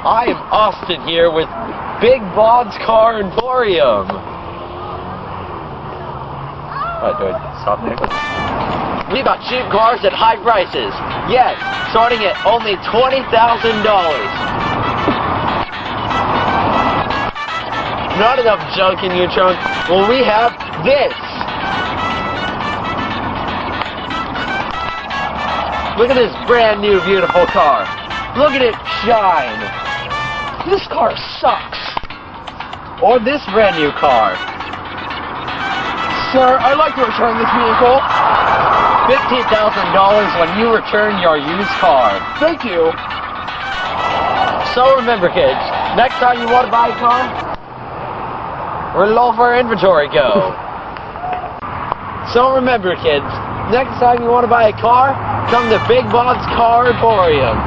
I am Austin here with Big Bob's Car Emporium. What, do I stop there? We got cheap cars at high prices. Yes, starting at only $20,000. Not enough junk in your trunk? Well, we have this. Look at this brand new beautiful car. Look at it shine. This car sucks. Or this brand new car. Sir, I'd like to return this vehicle. $15,000 when you return your used car. Thank you. So remember, kids, next time you want to buy a car, where did all of our inventory go? So remember, kids, next time you want to buy a car, come to Big Bob's Car Emporium.